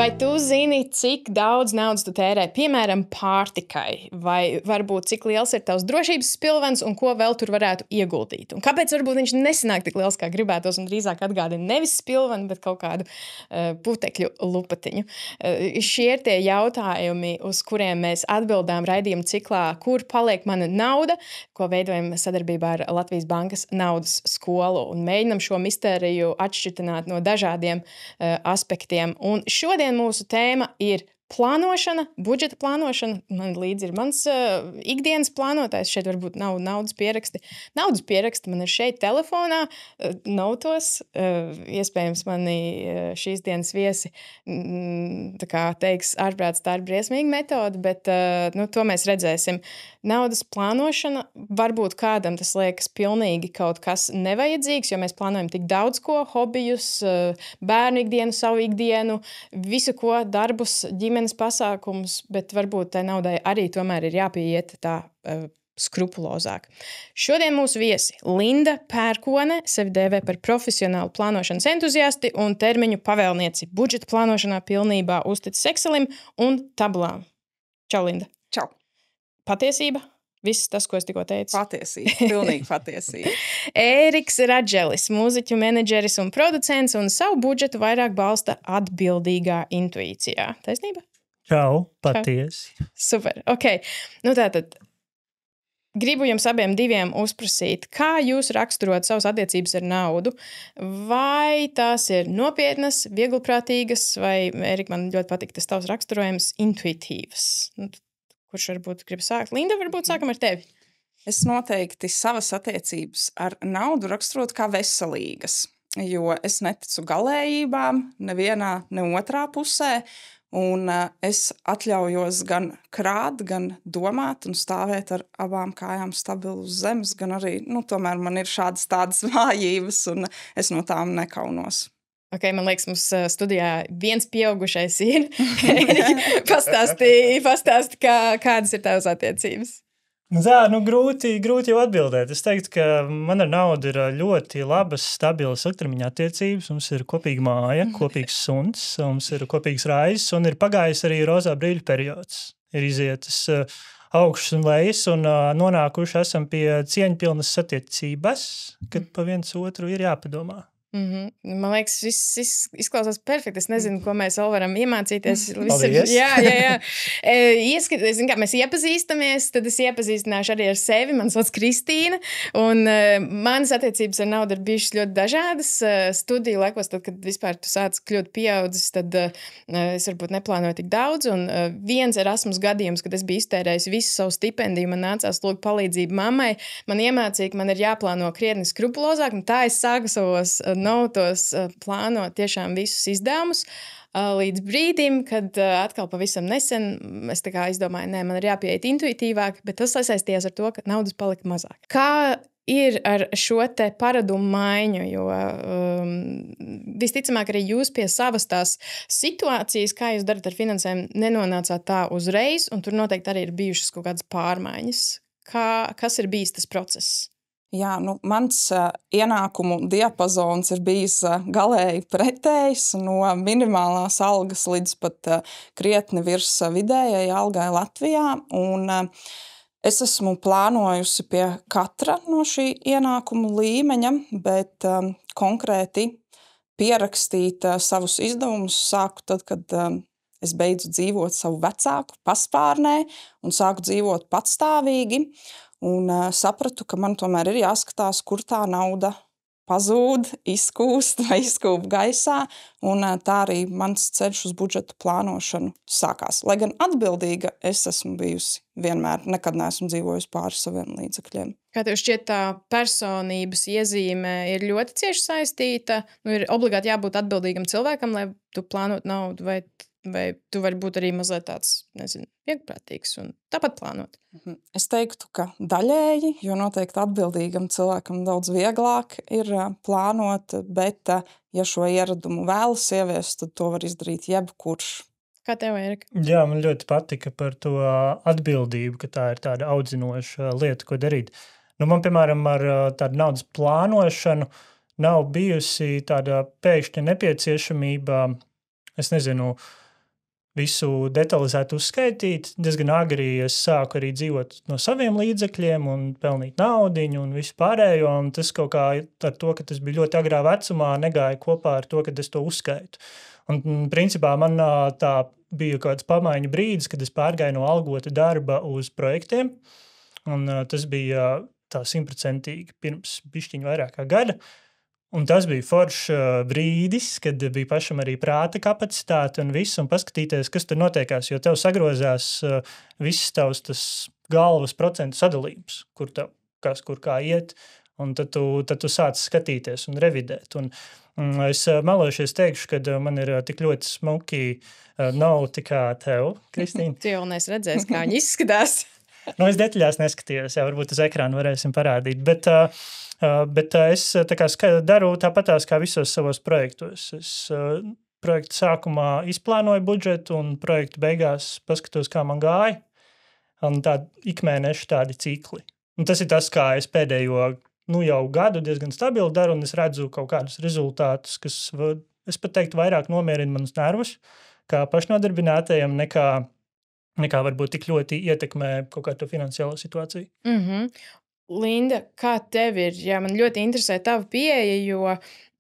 Vai tu zini, cik daudz naudas tu tērē, piemēram, pārtikai? Vai varbūt cik liels ir tavs drošības spilvens un ko vēl tur varētu ieguldīt? Un kāpēc varbūt viņš nesanāk tik liels, kā gribētos, un drīzāk atgādina nevis spilvenu, bet kaut kādu putekļu lupatiņu? Šie ir tie jautājumi, uz kuriem mēs atbildām raidījuma ciklā, kur paliek mana nauda, ko veidojam sadarbībā ar Latvijas Bankas naudas skolu un mēģinam šo mistēriju atšķirtināt no dažādiem aspektiem. Un šodien mūsu tēma ir plānošana, budžeta plānošana. Man līdzi ir mans ikdienas plānotājs. Šeit varbūt nav naudas pieraksti. Naudas pieraksti man ir šeit telefonā, notos. Iespējams, mani šīs dienas viesi tā kā teiks, ārprāts, tā ir briesmīga metode, bet to mēs redzēsim. Naudas plānošana, varbūt kādam tas liekas pilnīgi kaut kas nevajadzīgs, jo mēs plānojam tik daudz ko, hobijus, bērnu ikdienu, savu ikdienu, visu ko, darbus, ģimenes pasākumus, bet varbūt tai naudai arī tomēr ir jāpieiet tā skrupulozāk. Šodien mūsu viesi Linda Pērkone, sevi dēvē par profesionālu plānošanas entuziasti un termiņu pavēlnieci budžeta plānošanā pilnībā uzticis Excelim un tabulām. Čau, Linda. Čau. Patiesība? Viss tas, ko es tikko teicu? Patiesība, pilnīgi patiesība. Ēriks Radželis, mūziķu menedžeris un producents, un savu budžetu vairāk balsta atbildīgā intuīcijā. Taisnība? Čau, patiesi. Super, ok. Tātad, gribu jums abiem diviem uzprasīt, kā jūs raksturot savas attiecības ar naudu? Vai tās ir nopietnas, vieglprātīgas, vai, Ērika, man ļoti patīk tas tavs raksturojums, intuitīvas? Kurš varbūt grib sākt? Linda, varbūt sākam ar tevi. Es noteikti savas attiecības ar naudu raksturot kā veselīgas, jo es neticu galējībām nevienā, ne otrā pusē, un es atļaujos gan krāt, gan domāt un stāvēt ar abām kājām stabilu uz zemes, gan arī, tomēr man ir šādas tādas vājības, un es no tām nekaunos. Ok, man liekas, mums studijā viens pieaugušais ir. Pastāsti, kādas ir tavas attiecības? Grūti jau atbildēt. Es teiktu, ka man ar naudu ir ļoti labas, stabilas ilgtermiņa attiecības. Mums ir kopīga māja, kopīgs suns, mums ir kopīgs raizes un ir pagājis arī rozā brīļu periods. Ir izietas augšas un lejas un nonākuši esam pie cieņpilnas attiecības, kad pa viens otru ir jāpadomā. Man liekas, viss izklausās perfekti. Es nezinu, ko mēs vēl varam iemācīties. Paldies. Jā. Kā mēs iepazīstamies, tad es iepazīstināšu arī ar sevi. Man sauc Kristīna, un manas attiecības ar naudu ir bijušas ļoti dažādas. Studiju laikos, tad, kad vispār tu sāc kļūt pieaudzis, tad es varbūt neplānoju tik daudz. Un viens Erasmus gadījums, kad es biju iztērējis visu savu stipendiju, man nācās lūgt palīdzību mammai. Man iemācīja, ka man ir jāplāno krietni skrupulozāk, un tā es sāku savos notos plānot tiešām visus izdevumus līdz brīdim, kad atkal pavisam nesen es tā kā izdomāju, man ir jāpieiet intuitīvāk, bet tas sasaistījās ar to, ka naudas palika mazāk. Kā ir ar šo te paradumu maiņu, jo visticamāk arī jūs pie savas tās situācijas, kā jūs darat ar finansēm, nenonācāt tā uzreiz, un tur noteikti arī ir bijušas kaut kādas pārmaiņas. Kas ir bijis tas process? Jā, mans ienākumu diapazons ir bijis galēji pretējs no minimālās algas līdz pat krietni virs vidējai algai Latvijā. Un es esmu plānojusi pie katra no šī ienākumu līmeņa, bet konkrēti pierakstīt savus izdevumus sāku tad, kad es beidzu dzīvot savu vecāku paspārnē un sāku dzīvot patstāvīgi. Un sapratu, ka man tomēr ir jāskatās, kur tā nauda pazūd, izkūst vai izkūp gaisā. Un tā arī mans ceļš uz budžeta plānošanu sākās. Lai gan atbildīga es esmu bijusi vienmēr, nekad neesmu dzīvojusi pāri saviem līdzekļiem. Kā tev šķiet, tā personības iezīme ir ļoti cieši saistīta? Ir obligāti jābūt atbildīgam cilvēkam, lai tu plānot naudu, vai tu vari būt arī mazliet tāds, vieglprātīgs un tāpat plānot? Es teiktu, ka daļēji, jo noteikti atbildīgam cilvēkam daudz vieglāk ir plānot, bet ja šo ieradumu vēlas ieviest, tad to var izdarīt jebkurš. Kā tev, Ērika? Jā, man ļoti patika par to atbildību, ka tā ir tāda audzinoša lieta, ko darīt. Man, piemēram, ar tādu naudas plānošanu nav bijusi tāda pēkšņa nepieciešamība, es nezinu, visu detalizēti uzskaitīt. Diezgan agri es sāku arī dzīvot no saviem līdzekļiem un pelnīt naudiņu un visu pārējo, un tas kaut kā ar to, ka tas bija ļoti agrā vecumā, negāja kopā ar to, kad es to uzskaitu. Un principā man tā bija kāds pamaiņa brīdis, kad es pārgāju no algota darba uz projektiem, un tas bija tā 100% pirms bišķiņu vairāk kā gada. Un tas bija foršs brīdis, kad bija pašam arī prāta kapacitāte un viss, un paskatīties, kas tur notiekās, jo tev sagrozās viss tavs tas galvas procentu sadalījums, kur tev kas, kur kā iet, un tad tu sāc skatīties un revidēt. Un es melojušies teikšu, kad man ir tik ļoti smuki nauti kā tev, Kristīna. Tu jau nes redzēs, kā viņi izskatās. Es detaļās neskatījos, jā, varbūt uz ekrānu varēsim parādīt, bet es tā kā daru tāpatās kā visos savos projektos. Es projektu sākumā izplānoju budžetu un projektu beigās paskatos, kā man gāja, un tādi ikmēneši tādi cikli. Un tas ir tas, kā es pēdējo jau gadu diezgan stabili daru, un es redzu kaut kādus rezultātus, kas, es pat teiktu, vairāk nomierina manus nervus, kā pašnodarbinātajiem, nekā varbūt tik ļoti ietekmē kaut kā to finansiālo situāciju. Linda, kā tev ir? Jā, man ļoti interesē tava pieeja, jo,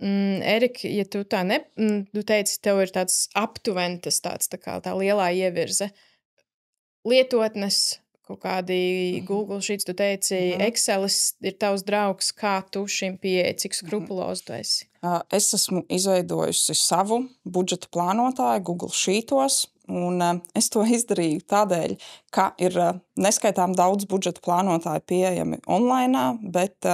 Erika, ja tu tā tu teici, tev ir tāds aptuveni tāds tā kā tā lielā ievirze. Lietotnes, kaut kādi Google Sheets, tu teici, Excelis ir tavs draugs, kā tu šim pieeja, cik skrupulozi tu esi? Es esmu izveidojusi savu budžeta plānotāju Google Sheetos, un es to izdarīju tādēļ, ka ir neskaitām daudz budžeta plānotāju pieejami online, bet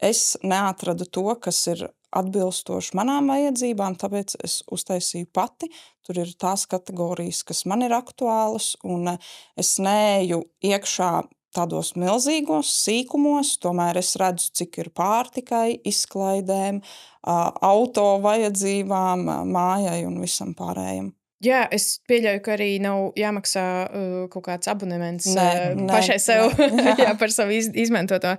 es neatradu to, kas ir atbilstoši manām vajadzībām, tāpēc es uztaisīju pati. Tur ir tās kategorijas, kas man ir aktuālas, un es neeju iekšā tādos milzīgos sīkumos, tomēr es redzu, cik ir pārtikai, izklaidēm, auto vajadzībām, mājai un visam pārējiem. Jā, es pieļauju, ka arī nav jāmaksā kaut kāds abonements pašai sev jā, par savu izmantoto.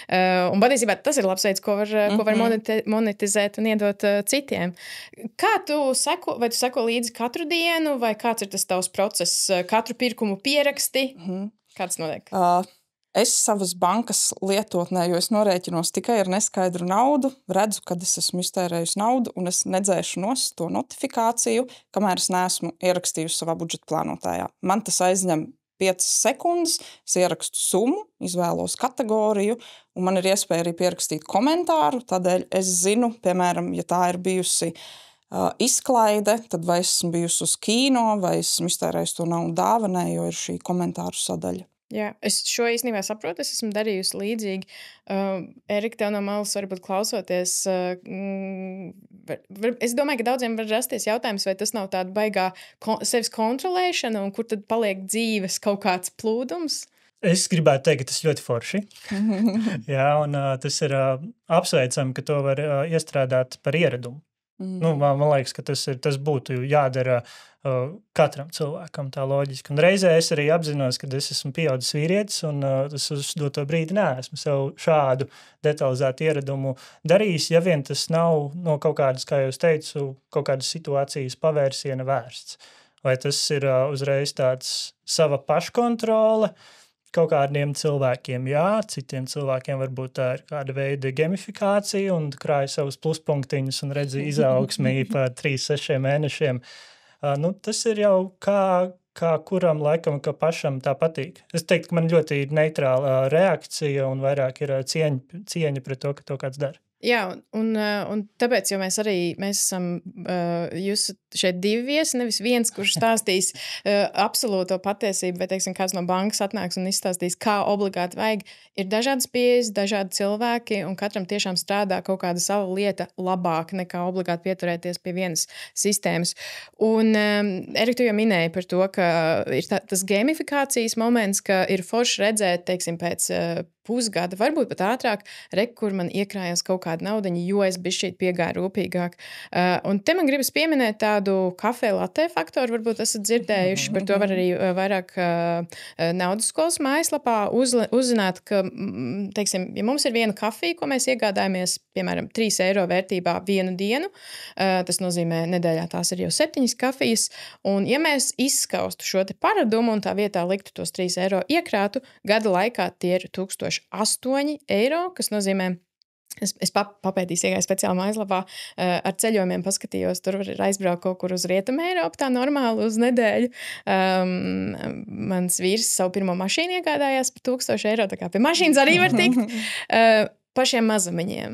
Un patiesībā tas ir labs veids, ko var monetizēt un iedot citiem. Kā tu seko, vai tu seko līdzi katru dienu, vai kāds ir tas tavs process, katru pirkumu pieraksti? Kāds notiek? Es savas bankas lietotnē, jo es norēķinos tikai ar neskaidru naudu, redzu, kad es esmu iztērējusi naudu, un es nedzēšu nost to notifikāciju, kamēr es neesmu ierakstījusi savā budžeta plānotājā. Man tas aizņem 5 sekundes, es ierakstu summu, izvēlos kategoriju, un man ir iespēja arī pierakstīt komentāru, tādēļ es zinu, piemēram, ja tā ir bijusi izklaide, tad vai esmu bijusi uz kino, vai esmu iztērējusi to naudu dāvanai, jo ir šī komentāru sadaļa. Jā, es šo īstenībā saprotu, es esmu darījusi līdzīgi. Erika, tev no malas varbūt klausoties, es domāju, ka daudziem var rasties jautājums, vai tas nav tāda baigā sevis kontrolēšana, un kur tad paliek dzīves kaut kāds plūdums? Es gribētu teikt, ka tas ļoti forši. Jā, un tas ir apsveicami, ka to var iestrādāt par ieradumu. Man liekas, ka tas būtu jādara katram cilvēkam tā loģiski. Un reizē es arī apzinos, ka es esmu pieaudzis vīrietis, un tas uz doto brīdi neesmu sev šādu detalizētu ieradumu darījis, ja vien tas nav no kaut kādas, kā jau es teicu, kaut kādas situācijas pavērsiena vērsts. Vai tas ir uzreiz tāds sava paškontrole, kaut kādiem cilvēkiem jā, citiem cilvēkiem varbūt tā ir kāda veida gamifikācija un krāja savus pluspunktiņus un redz izaugsmī par 3-6 mēnešiem. Tas ir jau kā kuram laikam, ka pašam tā patīk. Es teiktu, ka man ļoti neitrāla reakcija un vairāk ir cieņa pret to, ka to kāds dara. Jā, un tāpēc, jo mēs esam, jūs šeit 2 viesi, nevis viens, kurš stāstīs absolūto patiesību, vai, teiksim, kāds no bankas atnāks un izstāstīs, kā obligāti vajag. Ir dažādas pieejas, dažādi cilvēki, un katram tiešām strādā kaut kāda sava lieta labāk, nekā obligāti pieturēties pie vienas sistēmas. Un Erika, tu jau minēji par to, ka ir tas gamifikācijas moments, ka ir forši redzēt, teiksim, pēc pusgada, varbūt pat ātrāk, kur man iekrājās kaut kāda naudaņa, jo es bišķīt piegāju rūpīgāk. Un te man gribas pieminēt tādu kafiju latte faktoru, varbūt esat dzirdējuši, par to var arī vairāk naudas skolas mājaslapā uzzināt, ka, teiksim, ja mums ir viena kafija, ko mēs iegādājamies, piemēram, 3 eiro vērtībā vienu dienu, tas nozīmē nedēļā tās ir jau 7 kafijas, un ja mēs izskaustu šo te paradumu un tā vietā liktu tos 3 eiro iekrātu, gada laikā tie ir 1008 eiro, kas nozīmē, es papētīju, iegāju speciāli mājaslapā, ar ceļojumiem paskatījos, tur var aizbraukt kaut kur uz Rietumu Eiropu, tā normāli uz nedēļu. Mans vīrs savu pirmo mašīnu iegādājās par 1000 eiro, tā kā pie mašīnas arī var tikt. Pašiem mazumiņiem.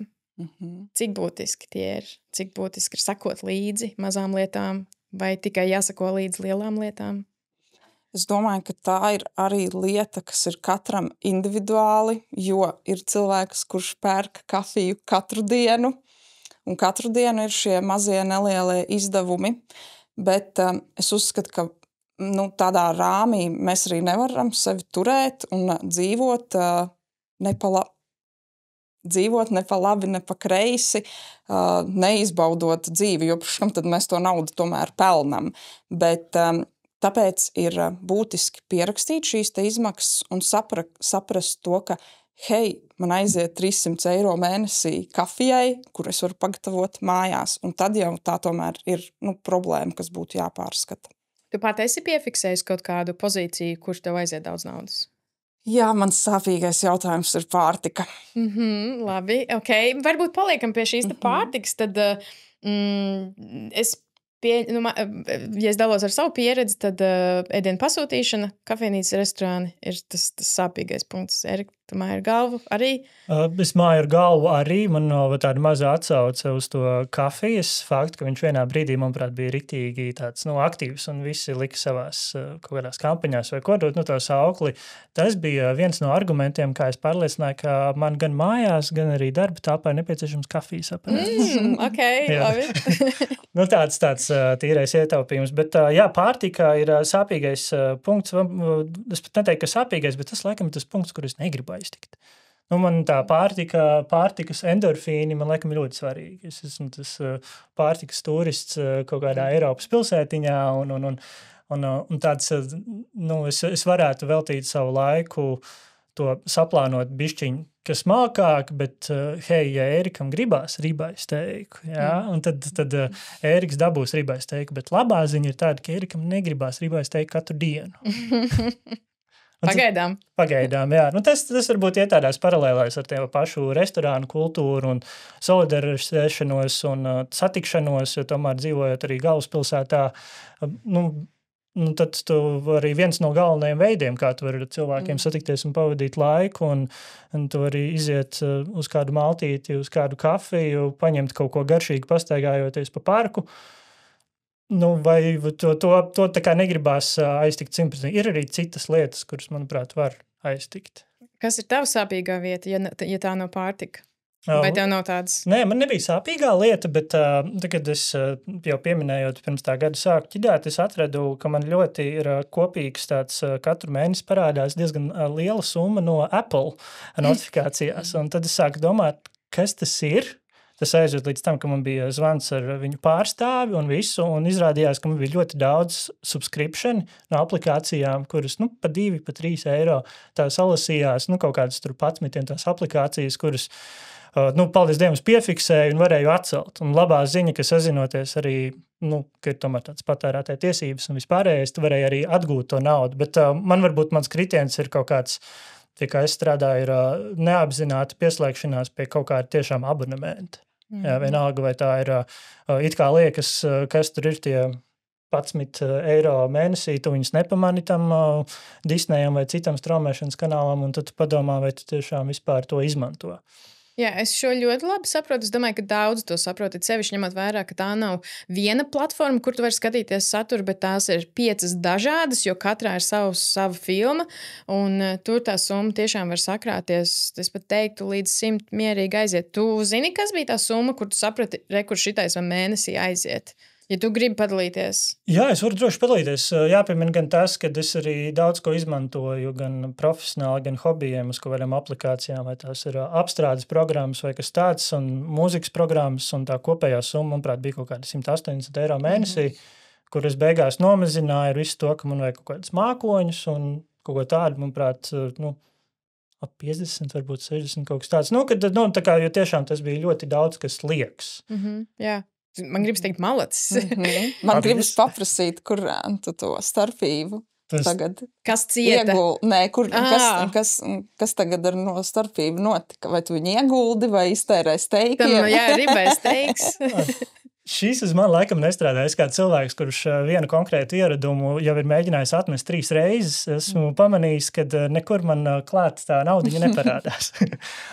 Cik būtiski tie ir? Cik būtiski ir sakot līdzi mazām lietām vai tikai jāsako līdzi lielām lietām? Es domāju, ka tā ir arī lieta, kas ir katram individuāli, jo ir cilvēks, kurš pērk kafiju katru dienu, un katru dienu ir šie mazie nelielie izdevumi, bet es uzskatu, ka tādā rāmī mēs arī nevaram sevi turēt un dzīvot ne pa labi, ne pa kreisi, neizbaudot dzīvi, jo priekš kam tad mēs to naudu tomēr pelnam. Bet tāpēc ir būtiski pierakstīt šīs te izmaksas un saprast to, ka, hei, man aiziet 300 eiro mēnesī kafijai, kur es varu pagatavot mājās. Un tad jau tā tomēr ir problēma, kas būtu jāpārskata. Tu pat esi piefiksējis kaut kādu pozīciju, kurš tev aiziet daudz naudas? Jā, mans sāpīgais jautājums ir pārtika. Labi, ok. Varbūt paliekam pie šīs pārtikas, tad ja es dalos ar savu pieredzi, tad ēdienu pasūtīšana, kafejnīcas restorāni ir tas sāpīgais punkts. Erika, tu māji ar galvu arī? Es māju ar galvu arī. Man nav tāda maza atsauce uz to kafijas faktu, ka viņš vienā brīdī, manuprāt, bija ritīgi tāds aktīvs un visi lika savās kaut kādās kampaņās vai kodot to saukli. Tas bija viens no argumentiem, kā es pārliecināju, ka man gan mājās, gan arī darba telpā ir nepieciešams kafijas aparāts. Ok, labi. Tāds tīrais ietaupījums. Bet jā, pārtika ir sāpīgais punkts. Es pat neteiktu, ka sāpīgais, bet tas laikam ir tas punkts, kur es negribu aiztikt. Man tā pārtikas endorfīni, man laikam ir ļoti svarīgi. Es esmu tas pārtikas turists kaut kādā Eiropas pilsētiņā un tāds, es varētu veltīt savu laiku to saplānot bišķiņu, kas mākāk, bet, hei, ja Ērikam gribās ribais teiku, un tad Ēriks dabūs ribais teiku, bet labā ziņa ir tāda, ka Ērikam negribās ribais teiku katru dienu. Pagaidām. Jā. Tas varbūt iet tādās paralēlēs ar tev pašu restorānu kultūru un solidarizēšanos un satikšanos, jo tomēr dzīvojot arī galvaspilsētā, tad tu arī viens no galvenajiem veidiem, kā tu vari ar cilvēkiem satikties un pavadīt laiku, un tu vari iziet uz kādu maltīti, uz kādu kafiju, paņemt kaut ko garšīgu, pastaigājoties pa parku. Vai to tā kā negribās aiztikt 100%. Ir arī citas lietas, kuras, manuprāt, var aiztikt. Kas ir tava sāpīgā vieta, ja tā nav pārtika? Vai tev nav tādas? Nē, man nebija sāpīgā lieta, bet tagad es jau pieminējot pirms tā gada sāku ķidāt, es atradu, ka man ļoti ir kopīgs tāds katru mēnesi parādās diezgan liela summa no Apple notifikācijās. Un tad es sāku domāt, kas tas ir. Tas aizved līdz tam, ka man bija zvans ar viņu pārstāvi un visu, un izrādījās, ka man bija ļoti daudz subscription no aplikācijām, kuras, pa 2, pa 3 eiro tā salasījās, kaut kādas tur 11 tās aplikācijas, kuras, paldies Dievam, piefiksēju un varēju atcelt. Un labā ziņa, ka sazinoties arī, ka ir tomēr tāds patērētāja tiesības un vispārējais, tu varēji arī atgūt to naudu. Bet mans kritiens ir kaut kāds, tie, kā es strādāju, ir neapzināta pieslēgšanās pie kaut kāda tiešām abonementa. Jā, vienalga, vai tā ir, it kā liekas, kas tur ir tie 11 eiro mēnesī, tu viņus nepamani tam Disneyam vai citam straumēšanas kanālam, un tad tu padomā, vai tu tiešām vispār to izmanto. Jā, es šo ļoti labi saprotu. Es domāju, ka daudz to saprot. Sevišķi ņemot vērā, ka tā nav viena platforma, kur tu vari skatīties saturu, bet tās ir 5 dažādas, jo katrā ir sava filma, un tur tā summa tiešām var sakrāties. Es pat teiktu, līdz 100 mierīgi aiziet. Tu zini, kas bija tā summa, kur tu saprati, kur šitais vai mēnesī aiziet? Ja tu gribi padalīties. Jā, es varu droši padalīties. Jāpiemina gan tas, ka es arī daudz ko izmantoju, gan profesionāli, gan hobijiem, uz kādām aplikācijām, vai tās ir apstrādes programmas vai kas tāds, un mūzikas programmas, un tā kopējā summa, manuprāt, bija kaut kādi 180 eiro mēnesī, kur es beigās nomazināju visu to, ka man vajag kaut kādas mākoņus, un kaut ko tādu, manuprāt, ap 50, varbūt 60 kaut kas tāds. Tā kā, jo tiešām tas bija ļoti daudz, kas liekas. Jā. Man gribas teikt malacis. Man gribas paprasīt, kur tu to starpību tagad kas cieta? Kas tagad ar no starpību notika? Vai tu viņu ieguldi vai iztērēji steikiem? Jā, ribēs steiks. Šīs uz mani laikam nestrādā. Es kā cilvēks, kurš vienu konkrētu ieradumu jau ir mēģinājis atmest 3 reizes, esmu pamanījis, ka nekur man klāt tā naudiņa neparādās.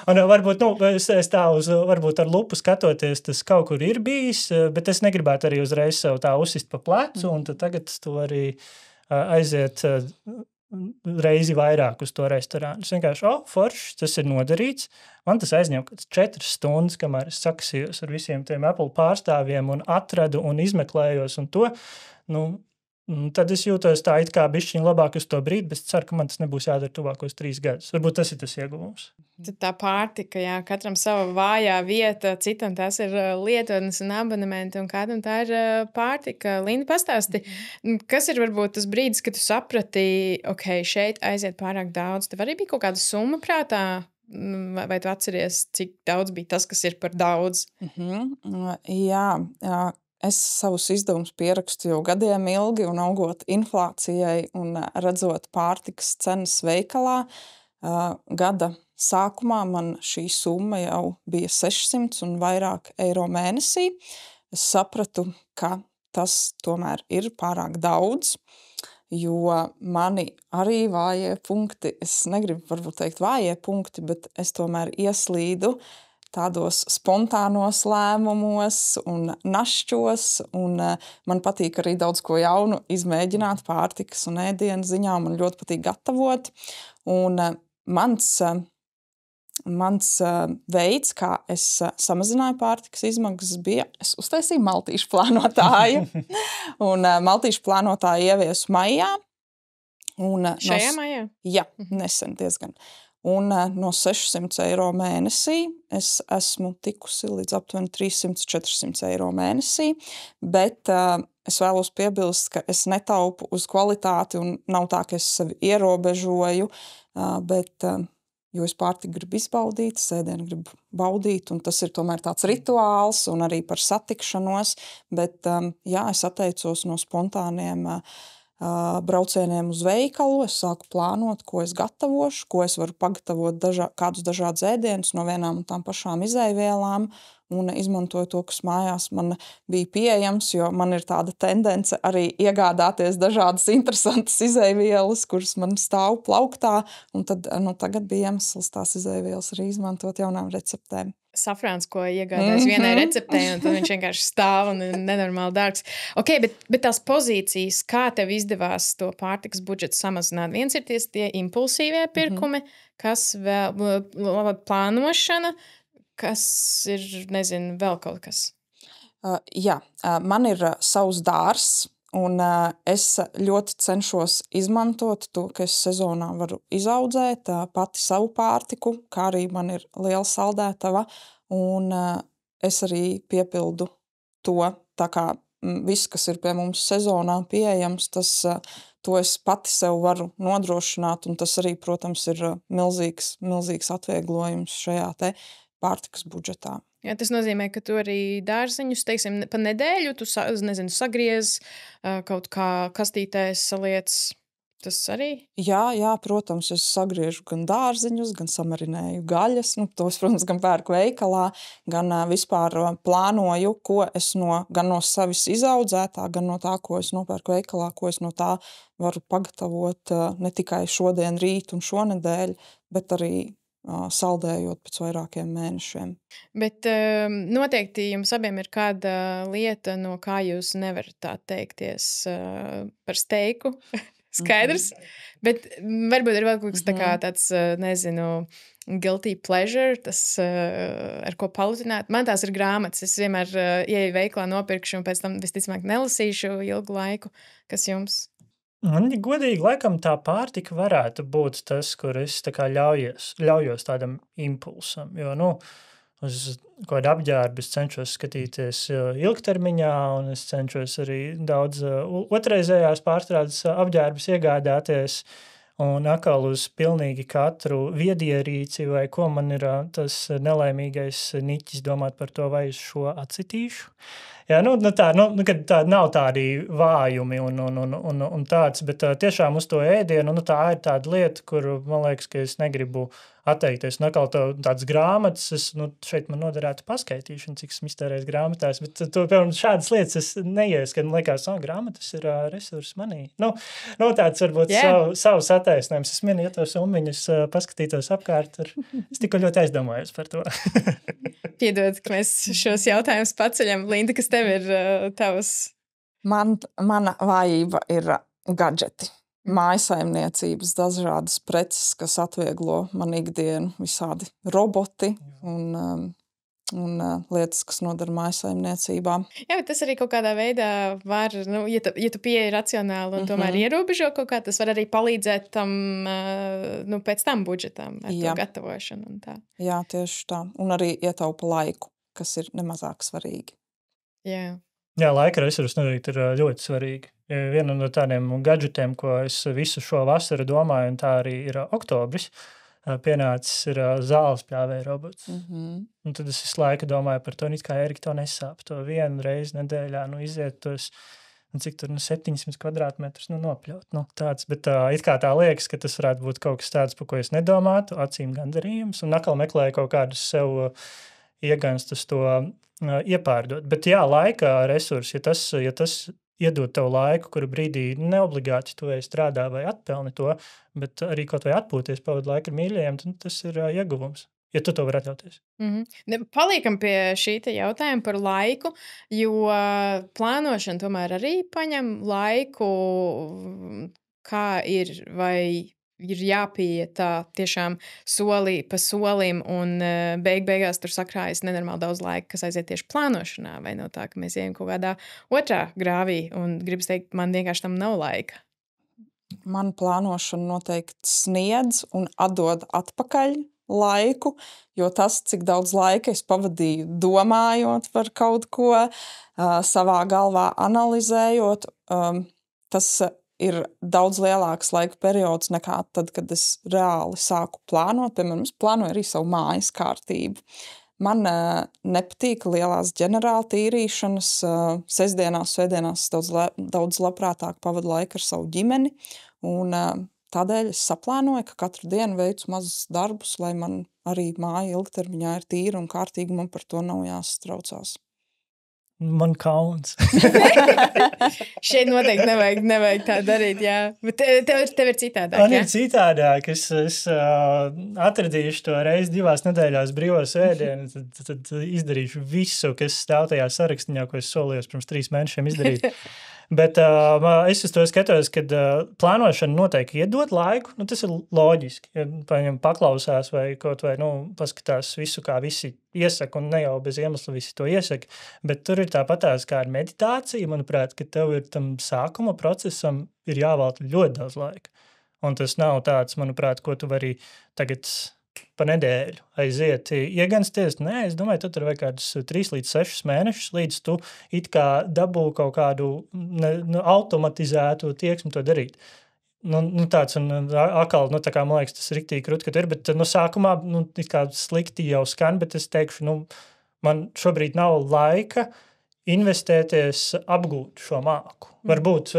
Un varbūt, es tā varbūt ar lupu skatoties, tas kaut kur ir bijis, bet es negribētu arī uzreiz sev tā uzsist pa plecu, un tad tagad tu arī aiziet reizi vairāk uz to restorānu. Es vienkārši, forši, tas ir nodarīts. Man tas aizņem 4 stundas, kamēr es sakasījos ar visiem tiem Apple pārstāvjiem un atradu un izmeklējos un to, tad es jūtos tā it kā bišķiņ labāk uz to brīdi, bet ceru, ka man tas nebūs jādara tuvākos 3 gadus. Varbūt tas ir tas ieguvums. Tā pārtika, jā, katram sava vājā vieta, citam tās ir lietotnes un abonementi, un kādam tā ir pārtika. Linda, pastāsti, kas ir varbūt tas brīdis, kad tu saprati, šeit aiziet pārāk daudz? Tev arī bija kaut kāda summa prātā? Vai tu atceries, cik daudz bija tas, kas ir par daudz? Jā. Es savus izdevumus pierakstu jau gadiem ilgi, un augot inflācijai un redzot pārtikas cenas veikalā, gada sākumā man šī summa jau bija 600 un vairāk eiro mēnesī. Es sapratu, ka tas tomēr ir pārāk daudz, jo mani arī vājie punkti, es negribu varbūt teikt vājie punkti, bet es tomēr ieslīdu tādos spontānos lēmumos un našķos, un man patīk arī daudz ko jaunu izmēģināt pārtikas un ēdienu ziņā, man ļoti patīk gatavot, un mans veids, kā es samazināju pārtikas izmaksas, bija, es uztaisīju maltīšu plānotāju, un maltīšu plānotāju ieviesu maijā. Šajā maijā? Jā, nesen diezgan. Un no 600 eiro mēnesī es esmu tikusi līdz aptuveni 300-400 eiro mēnesī, bet es vēlos piebilst, ka es netaupu uz kvalitāti un nav tā, ka es sevi ierobežoju, bet jo es pārtiku gribu izbaudīt, ēdienu gribu baudīt, un tas ir tomēr tāds rituāls un arī par satikšanos, bet jā, es atteicos no spontāniem braucieniem uz veikalu, es sāku plānot, ko es gatavošu, ko es varu pagatavot kādus dažādus ēdienus no vienām un tām pašām izejvielām, un izmantoju to, kas mājās man bija pieejams, jo man ir tāda tendence arī iegādāties dažādas interesantas izejvielas, kuras man stāv plauktā, un tad tagad bija iemesls tās izejvielas arī izmantot jaunām receptēm. Safrāns, ko iegādājas vienai receptei, un tad viņš vienkārši stāv un ir nenormāli dārgs. Bet tās pozīcijas, kā tev izdevās to pārtikas budžetu samazināt? Viens ir tie impulsīvie pirkumi, kas vēl plānošana, kas ir, nezinu, vēl kaut kas. Jā, man ir savs dārzs, un es ļoti cenšos izmantot to, ka es sezonā varu izaudzēt pati savu pārtiku, kā arī man ir liela saldētava, un es arī piepildu to, tā kā viss, kas ir pie mums sezonā pieejams, to es pati sev varu nodrošināt, un tas arī, protams, ir milzīgs atvieglojums šajā te pārtikas budžetā. Jā, tas nozīmē, ka tu arī dārziņus, teiksim, pa nedēļu, tu sagriez kaut kā kastītēs saliec, tas arī? Jā, protams, es sagriežu gan dārziņus, gan samarinēju gaļas, tos, protams, gan pērku veikalā, gan vispār plānoju, ko es gan no savis izaudzētā, gan no tā, ko es nopērku veikalā, ko es no tā varu pagatavot ne tikai šodien, rīt un šonedēļ, bet arī saldējot pēc vairākiem mēnešiem. Bet noteikti jums abiem ir kāda lieta, no kā jūs nevarat tā teikties par steiku. Skaidrs. Bet varbūt ir vēl kaut kas tāds, nezinu, guilty pleasure, tas, ar ko palutināt. Man tās ir grāmatas. Es vienmēr ieeju veiklā, nopirkšu un pēc tam visticamāk nelasīšu ilgu laiku. Kas jums? Man, godīgi, laikam tā pārtika varētu būt tas, kur es tā kā ļaujos tādam impulsam, jo, uz kaut kādu apģērbu es cenšos skatīties ilgtermiņā, un es cenšos arī daudz otrreizējās pārstrādes apģērbus iegādāties, un atkal uz pilnīgi katru viedierīci vai ko man ir tas nelaimīgais niķis domāt par to, vai es šo atsitīšu. Jā, kad tā nav tādi vājumi un tāds, bet tiešām uz to ēdienu, tā ir tāda lieta, kur man liekas, ka es negribu atteikties. Un atkal tādas grāmatas, šeit man noderētu paskaitīšana, cik esmu iztērējis grāmatās, bet piemēram, šādas lietas es neiesu, kad man liekas, grāmatas ir resursi manī. Tāds varbūt savs attaisnojums. Es minu, ja tos ummiņus paskatītos apkārt, es tikko ļoti aizdomājos par to. Piedod, ka mēs šos jautājumus paceļam. Linda, kas tev ir tavs? Mana vājība ir gadžeti. Mājasaimniecības, dažādas preces, kas atvieglo man ikdienu, visādi roboti un lietas, kas nodara mājasaimniecībā. Jā, bet tas arī kaut kādā veidā var, ja tu pieeji racionāli un tomēr ierobežo kaut kā, tas var arī palīdzēt tam, pēc tam budžetam ar to gatavošanu un tā. Jā, tieši tā. Un arī ietaupa laiku, kas ir nemazāk svarīgi. Jā, laika resursi noteikti ir ļoti svarīgi. Viena no tādiem gadžetiem, ko es visu šo vasaru domāju, un tā arī ir oktobris, pienācis ir zāles pļāvēja robots. Un tad es visu laiku domāju par to, kā Erika to nesāp. To vienu reizi nedēļā iziet tos, cik tur 700 kvadrātmetrus nopļaut. Tāds, bet it kā tā liekas, ka tas varētu būt kaut kas tāds, par ko es nedomātu, acīm gandarījums, un atkal meklēju kaut kādus sev ieganstus to iepārdot. Bet jā, laika resursi, ja tas iedod tev laiku, kuru brīdī neobligāti tu strādā vai atpelni to, bet arī kaut vai atpūties, pavadu laiku ar mīļajiem, tad tas ir ieguvums, ja tu to var atļauties. Paliekam pie šī jautājuma par laiku, jo plānošana tomēr arī paņem laiku, kā ir, vai ir jāpieiet tā tiešām soli pa solim un beigās tur sakrājas nenormāli daudz laika, kas aiziet tieši plānošanā, vai no tā, ka mēs ejam kaut kādā otrā grāvī un gribas teikt, man vienkārši tam nav laika. Man plānošana noteikti sniedz un atdod atpakaļ laiku, jo tas, cik daudz laika es pavadīju domājot par kaut ko, savā galvā analizējot, tas ir daudz lielāks laika periods nekā tad, kad es reāli sāku plānot. Piemēram, es plānoju arī savu mājas kārtību. Man nepatīk lielās ģenerāla tīrīšanas. Sestdienās, svētdienās daudz labprātāk pavadu laiku ar savu ģimeni. Un tādēļ es saplānoju, ka katru dienu veicu mazus darbus, lai man arī māja ilgtermiņā ir tīra un kārtīga, man par to nav jāsatraucās. Man kauns. Šeit noteikti nevajag tā darīt, jā. Bet tev ir citādāk, Man ir citādāk. Es atradīšu to reizi 2 nedēļās brīvo svētdienu, tad izdarīšu visu, kas stāv tajā sarakstiņā, ko es solījos pirms 3 mēnešiem izdarīt. Bet es uz to skatos, kad plānošana noteikti iedod laiku, tas ir loģiski. Ja paklausās vai kaut vai paskatās visu, kā visi iesaka, un ne jau bez iemesla visi to iesaka, bet tur ir tāpatās kā ar meditāciju, manuprāt, ka tev ir tam sākuma procesam ir jāvelta ļoti daudz laika. Un tas nav tāds, manuprāt, ko tu vari tagad pa nedēļu aiziet iegansties. Nē, es domāju, tad tur vajag kādus 3 līdz 6 mēnešus, līdz tu it kā dabū kaut kādu automatizētu tieksmi to darīt. Tāds, un atkal, tā kā man liekas, tas riktīgi krūt, ka ir, bet sākumā, it kā slikti jau skan, bet es teikšu, man šobrīd nav laika investēties apgūt šo māku. Varbūt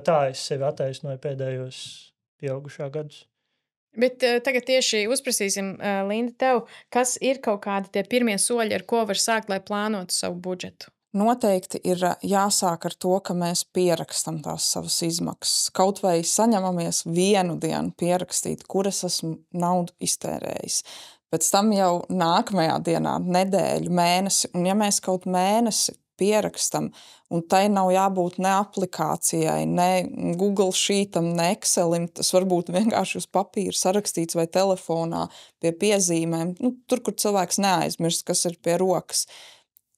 tā es sevi attaisnoju pēdējos pieaugušā gadus. Bet tagad tieši uzprasīsim, Linda, tev, kas ir kaut kādi tie pirmie soļi, ar ko var sākt, lai plānotu savu budžetu? Noteikti ir jāsāk ar to, ka mēs pierakstam tās savas izmaksas. Kaut vai saņemamies vienu dienu pierakstīt, kur es esmu naudu iztērējis. Pēc tam jau nākamajā dienā, nedēļu, mēnesi, un ja mēs kaut mēnesi pierakstam. Un tai nav jābūt ne aplikācijai, ne Google Sheetam, ne Excelim. Tas var būt vienkārši uz papīra sarakstīts vai telefonā pie piezīmēm. Tur, kur cilvēks neaizmirst, kas ir pie rokas.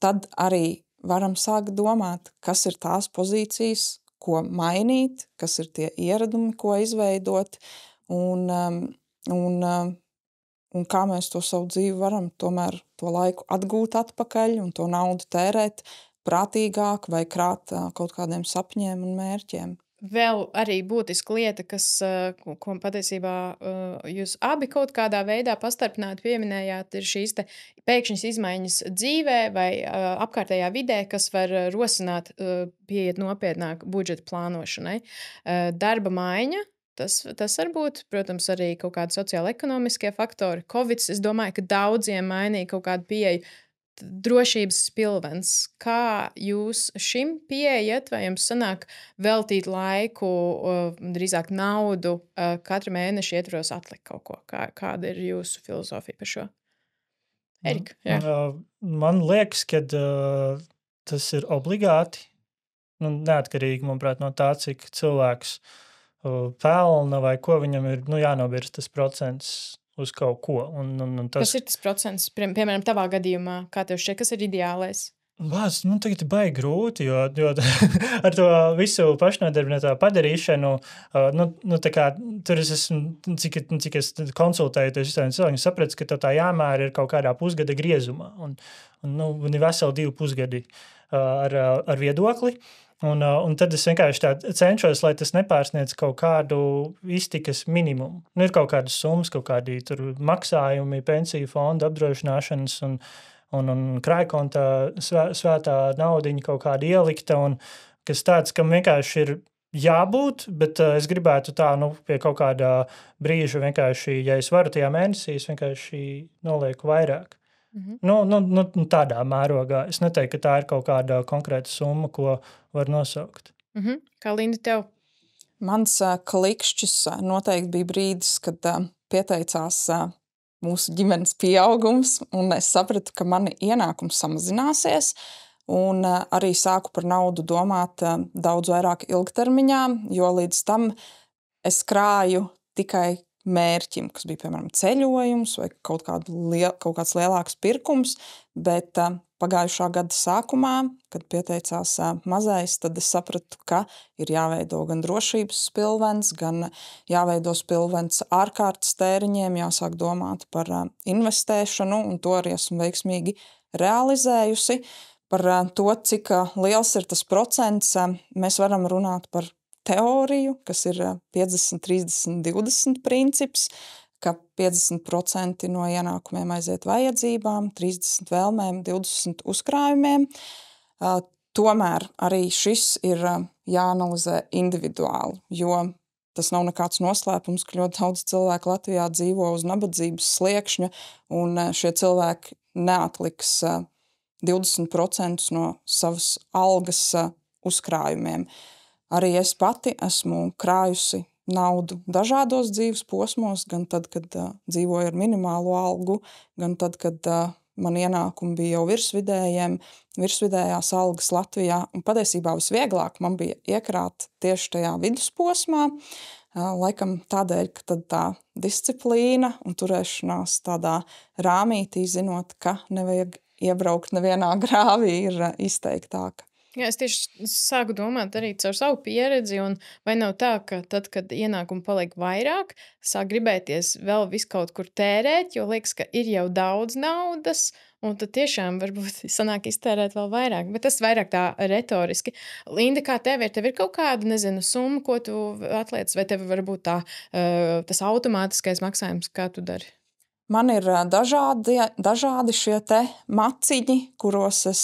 Tad arī varam sākt domāt, kas ir tās pozīcijas, ko mainīt, kas ir tie ieradumi, ko izveidot, un kā mēs to savu dzīvi varam tomēr to laiku atgūt atpakaļ un to naudu tērēt prātīgāk vai krāt kaut kādiem sapņiem un mērķiem. Vēl arī būtiska lieta, ko patiesībā jūs abi kaut kādā veidā pastarpināti pieminējāt, ir šīs pēkšņas izmaiņas dzīvē vai apkārtējā vidē, kas var rosināt pieiet nopietnāk budžeta plānošanai. Darba maiņa, tas var būt, protams, arī kaut kādi sociāli-ekonomiskie faktori. Covids, es domāju, ka daudziem mainīja kaut kādu pieeju. Drošības spilvens. Kā jūs šim pieejat, vai jums sanāk veltīt laiku, drīzāk naudu, katra mēneša ietvaros atlikt kaut ko? Kāda ir jūsu filozofija par šo? Erika, jā. Man liekas, ka tas ir obligāti, neatkarīgi, manuprāt, no tā, cik cilvēks pelna vai ko viņam ir jānobirst tas procents uz kaut ko. Kas ir tas procents, piemēram, tavā gadījumā? Kā tev šķiet, kas ir ideālais? Tagad ir baigi grūti, jo ar to visu pašnodarbināto padarīšanu, tā kā tur es esmu, cik es konsultēju cilvēku, sapratu, ka tā jāmēra ir kaut kādā pusgada griezumā. Un ir veseli 2 pusgadi ar viedokli. Un tad es vienkārši tā cenšos, lai tas nepārsniedz kaut kādu iztikas minimumu. Ir kaut kādas summas, kaut kādi tur maksājumi, pensiju fonda apdrošināšanas un krājkonta svētā naudiņa kaut kāda ielikta, un kas tāds, kam vienkārši ir jābūt, bet es gribētu tā, pie kaut kādā brīža vienkārši, ja es varu tajā mēnesī, es vienkārši nolieku vairāk. Tādā mērogā. Es neteiktu, ka tā ir kaut kāda konkrēta summa, ko var nosaukt. Kā Linda tev? Mans klikšķis noteikti bija brīdis, kad pieteicās mūsu ģimenes pieaugums, un es sapratu, ka mani ienākums samazināsies, un arī sāku par naudu domāt daudz vairāk ilgtermiņā, jo līdz tam es krāju tikai mērķim, kas bija, piemēram, ceļojums vai kaut kāds lielāks pirkums, bet pagājušā gada sākumā, kad pieteicās mazais, tad es sapratu, ka ir jāveido gan drošības spilvens, gan jāveido spilvens ārkārtas tēriņiem, jāsāk domāt par investēšanu, un to arī esmu veiksmīgi realizējusi. Par to, cik liels ir tas procents, mēs varam runāt par teoriju, kas ir 50, 30, 20 princips, ka 50% no ienākumiem aiziet vajadzībām, 30 vēlmēm, 20 uzkrājumiem. Tomēr arī šis ir jāanalizē individuāli, jo tas nav nekāds noslēpums, ka ļoti daudz cilvēku Latvijā dzīvo uz nabadzības sliekšņa, un šie cilvēki neatliks 20% no savas algas uzkrājumiem. Arī es pati esmu krājusi naudu dažādos dzīves posmos, gan tad, kad dzīvoju ar minimālo algu, gan tad, kad man ienākumi bija jau virsvidējās algas Latvijā. Un patiesībā visvieglāk man bija iekrāt tieši tajā vidusposmā, laikam tādēļ, ka tad tā disciplīna un turēšanās tādā rāmītī, zinot, ka nevajag iebraukt nevienā grāvī, ir izteiktāka. Jā, es tieši sāku domāt arī caur savu pieredzi, un vai nav tā, ka tad, kad ienākumi paliek vairāk, sāk gribēties vēl visu kaut kur tērēt, jo liekas, ka ir jau daudz naudas, un tad tiešām varbūt sanāk iztērēt vēl vairāk. Bet tas vairāk tā retoriski. Linda, kā tev ir kaut kāda, summa, ko tu atliec, vai tev varbūt tas automātiskais maksājums, kā tu dari? Man ir dažādi šie te maciņi, kuros es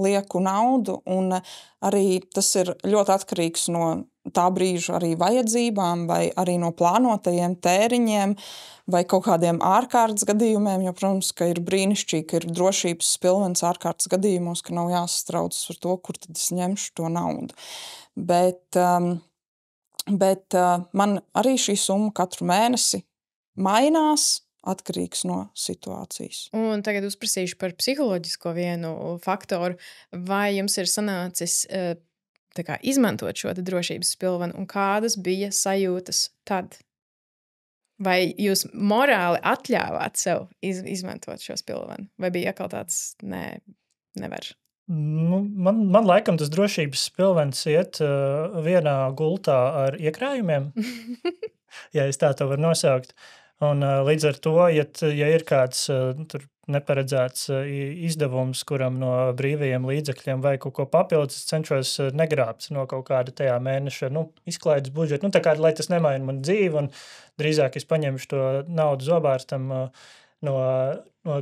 lieku naudu, un arī tas ir ļoti atkarīgs no tā brīža arī vajadzībām, vai arī no plānotajiem tēriņiem, vai kaut kādiem ārkārtas gadījumiem, jo, protams, ka ir brīnišķīgi, ka ir drošības spilvens ārkārtas gadījumos, ka nav jāsastraucas par to, kur tad es ņemšu to naudu. Bet man arī šī summa katru mēnesi mainās, atkarīgs no situācijas. Un tagad uzprasīšu par psiholoģisko vienu faktoru. Vai jums ir sanācis izmantot šo drošības spilvenu, un kādas bija sajūtas tad? Vai jūs morāli atļāvāt sev izmantot šo spilvenu? Vai bija atkal tāds, nē, nevar? Man laikam tas drošības spilvens iet vienā gultā ar iekrājumiem, ja es tā to varu nosaukt. Un līdz ar to, ja ir kāds tur neparedzēts izdevums, kuram no brīvajiem līdzekļiem vai kaut ko papildus, es cenšos negrābt no kaut kāda tajā mēneša izklaides budžeta. Tā kā, lai tas nemaina man dzīvi, un drīzāk es paņemšu to naudu zobārstam no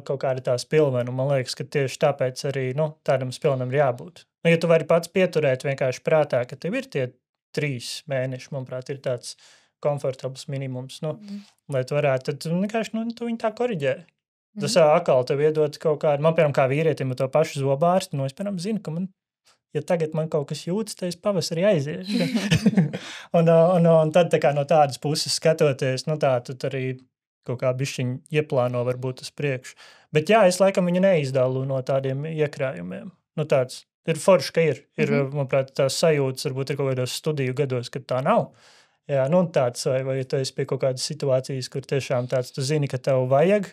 kaut kāda tā spilvena. Man liekas, ka tieši tāpēc arī tādam spilvenam ir jābūt. Ja tu vari pats pieturēt vienkārši prātā, ka tev ir tie 3 mēneši, manuprāt, ir tāds komfortabls minimums, lai tu varētu, tad vienkārši tu viņu tā koriģē. Tas atkal tev iedod kaut kādu, man piemēram kā vīrietim to pašu zobārstu, es piemēram zinu, ka ja tagad man kaut kas jūtas, tad es pavasarī aiziešu. un tad tā kā no tādas puses skatoties, tā tu arī kaut kā bišķiņ ieplāno varbūt uz priekšu. Bet jā, es laikam viņu neizdalu no tādiem iekrājumiem. Tāds ir forši, ka ir. Manuprāt, tās sajūtas varbūt ir kaut kādos studiju gados, kad tā nav. Jā, tāds, vai tu esi pie kaut kādas situācijas, kur tiešām tāds, tu zini, ka tev vajag,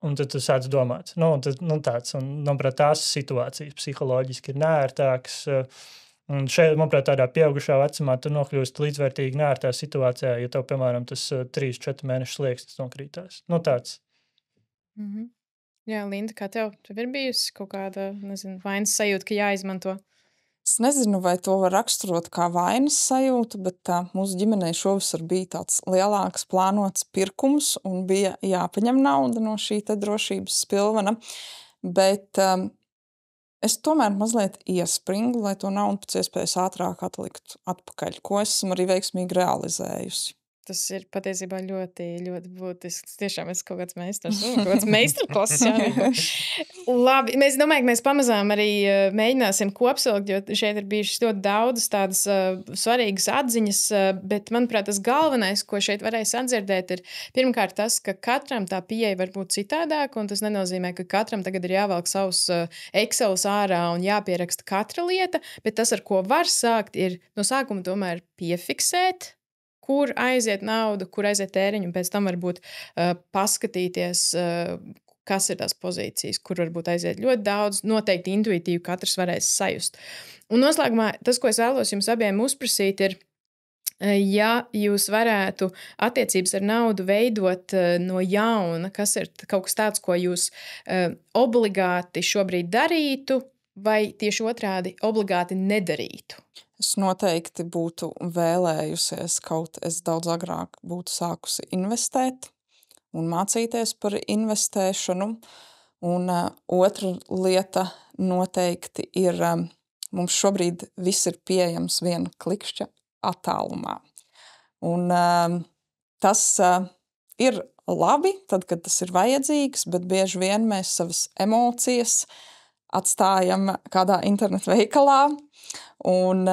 un tad tu sāc domāt. Tāds, un, manuprāt, tās situācijas psiholoģiski ir neērtākas, un šeit, manuprāt, tādā pieaugušā vecumā tu nokļūst līdzvērtīgi neērtā situācijā, ja tev, piemēram, tas 3-4 mēnešu slieksnis nokrītās. Tāds. Jā, Linda, kā tev ir bijusi kaut kāda, vainas sajūta, ka jāizmanto? Es nezinu, vai to var raksturot kā vainas sajūtu, bet mūsu ģimenei šovasar bija tāds lielāks plānots pirkums un bija jāpaņem nauda no šī te drošības spilvena. Bet es tomēr mazliet iespringu, lai to naudu pēc iespējas ātrāk atliktu atpakaļ, ko esmu arī veiksmīgi realizējusi. Tas ir patiesībā ļoti, ļoti būtisks. Tiešām es kaut kāds meistars, kaut kāds meistarklases. Labi, mēs domāju, ka mēs pamazām arī mēģināsim kopsavilkt, jo šeit ir bijušas ļoti daudzas tādas svarīgas atziņas, bet, manuprāt, tas galvenais, ko šeit varēs atdzirdēt, ir pirmkārt tas, ka katram tā pieeja var būt citādāka, un tas nenozīmē, ka katram tagad ir jāvelk savus Excelus ārā un jāpieraksta katra lieta, bet tas, ar ko var sākt, ir no sākuma tomēr piefiksēt, kur aiziet nauda, kur aiziet tēriņi, un pēc tam varbūt paskatīties, kas ir tās pozīcijas, kur varbūt aiziet ļoti daudz, noteikti intuitīvi katrs varēs sajust. Un noslēgumā tas, ko es vēlos jums abiem uzprasīt, ir, ja jūs varētu attiecības ar naudu veidot no jauna, kas ir kaut kas tāds, ko jūs obligāti šobrīd darītu, vai tieši otrādi obligāti nedarītu? Es noteikti būtu vēlējusies, kaut es daudz agrāk būtu sākusi investēt un mācīties par investēšanu. Un otra lieta noteikti ir, mums šobrīd viss ir pieejams viena klikšķa attālumā. Un tas ir labi, tad, kad tas ir vajadzīgs, bet bieži vien mēs savas emocijas atstājam kādā internetu veikalā. Un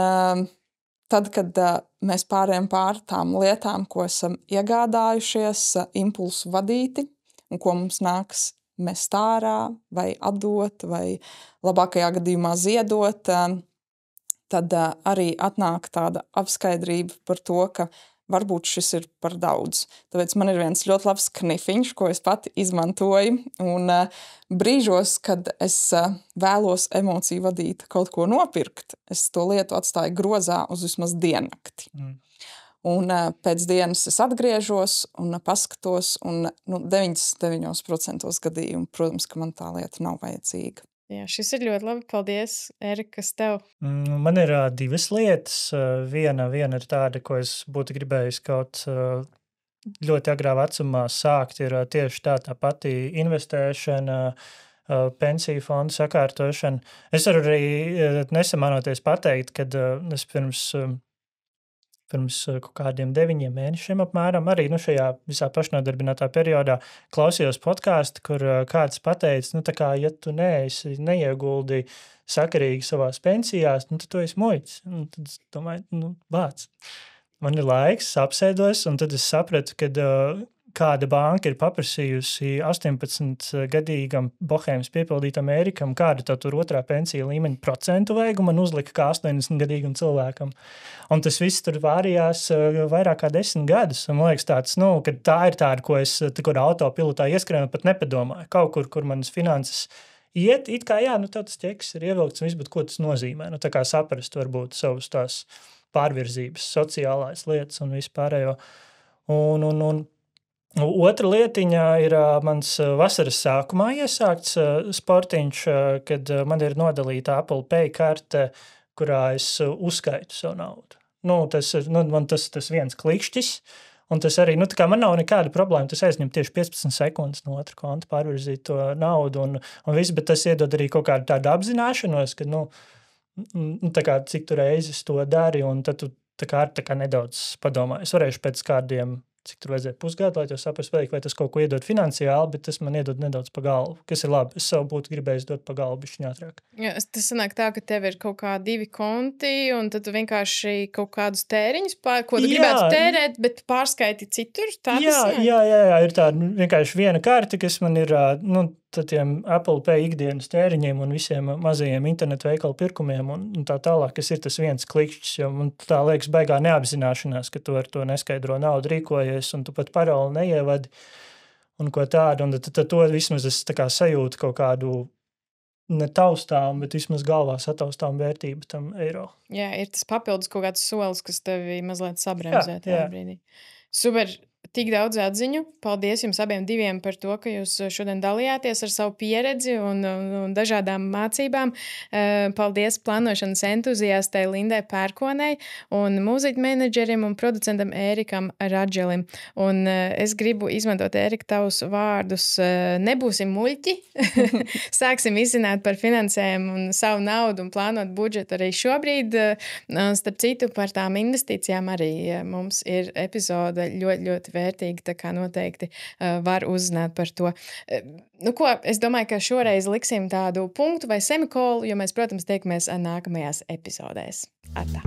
tad, kad mēs pārējām pāri tām lietām, ko esam iegādājušies, impulsu vadīti, un ko mums nāks mest ārā, vai atdot, vai labākajā gadījumā ziedot, tad arī atnāk tāda apskaidrība par to, ka varbūt šis ir par daudz. Tāpēc man ir viens ļoti labs knifiņš, ko es pati izmantoju. Un brīžos, kad es vēlos emociju vadīt kaut ko nopirkt, es to lietu atstāju grozā uz vismaz diennakti. Un pēc dienas es atgriežos un paskatos, un 99% gadījumu, protams, ka man tā lieta nav vajadzīga. Jā, šis ir ļoti labi. Paldies, Erika, kas tev? Man ir 2 lietas. Viena ir tāda, ko es būtu gribējis kaut ļoti agrā vecumā sākt, ir tieši tā pati investēšana, pensiju fondu sakārtošana. Es varu arī nesamanoties pateikt, kad es pirms kaut kādiem 9 mēnešiem apmēram, arī šajā visā pašnodarbinātā periodā klausījos podcastu, kur kāds pateica, tā kā, ja tu neieguldi sakarīgi savās pensijās, tad tu esi muļķis. Tad es domāju, bāc. Man ir laiks, apsēdos, un tad es sapratu, ka kāda banka ir paprasījusi 18-gadīgam Bohēmas piepildītam Ērikam, kāda tā tur otrā pensija līmeņa procentu vajag, un man uzlika kā 80-gadīgam cilvēkam. Un tas viss tur vārījās vairāk kā 10 gadus. Un man liekas tāds, ka tā ir tāda, ko es kur autopilotā ieskrienu, pat nepadomāju. Kaut kur manas finanses iet, it kā tev tas ķeks ir ievilkts un viss, bet ko tas nozīmē? Tā kā saprast varbūt savus tās pārvirzības, sociālās lietas un vispārējo. Un otra lietiņa ir mans vasaras sākumā iesākts sportiņš, kad man ir nodalīta Apple Pay karte, kurā es uzskaitu savu naudu. Man tas viens klikšķis, un tas arī, tā kā man nav nekāda problēma, tas aizņem tieši 15 sekundes no otra konta pārvirzīt to naudu un viss, bet tas iedod arī kaut kādu tādu apzināšanos, ka, tā kā cik tu reizes to dari, un tad tu tā kā nedaudz padomā. Es varēšu pēc kādiem cik tur vajadzēja pusgadu, lai to saprast, vai tas kaut ko iedod finansiāli, bet tas man iedod nedaudz pa galvu, kas ir labi. Es savu būtu gribējis dot pa galvu bišķiņ ātrāk. Jā, tas sanāk tā, ka tev ir kaut kā 2 konti, un tad tu vienkārši kaut kādus tēriņus, ko tu gribētu tērēt, bet pārskaiti citur. Jā, ir tāda vienkārši viena karte, kas man ir, tiem Apple Pay ikdienas tēriņiem un visiem mazajiem internetu veikalu pirkumiem un tā tālāk, kas ir tas viens klikšķis, jo man tā liekas baigā neapzināšanās, ka tu ar to neskaidro naudu rīkojies un tu pat paroli neievadi un ko tādu, un tad to vismaz es tā kā sajūtu kaut kādu netaustām, bet vismaz galvā sataustām vērtību tam eiro. Jā, ir tas papildus kaut kāds solis, kas tevi mazliet sabremzē tajā brīdī. Super! Tik daudz atziņu. Paldies jums abiem diviem par to, ka jūs šodien dalījāties ar savu pieredzi un dažādām mācībām. Paldies plānošanas entuziastei Lindai Pērkonei un mūziķu menedžerim un producentam Ērikam Radželim. Un es gribu izmantot, Ērika, tavus vārdus. Nebūsim muļķi. Sāksim izzināt par finansēm un savu naudu un plānot budžetu arī šobrīd. Starp citu, par tām investīcijām arī mums ir epizode ļoti vērtīgi, tā kā noteikti var uzzināt par to. Es domāju, ka šoreiz liksim tādu punktu vai semikolu, jo mēs, protams, tiekamies nākamajās epizodēs. Atā!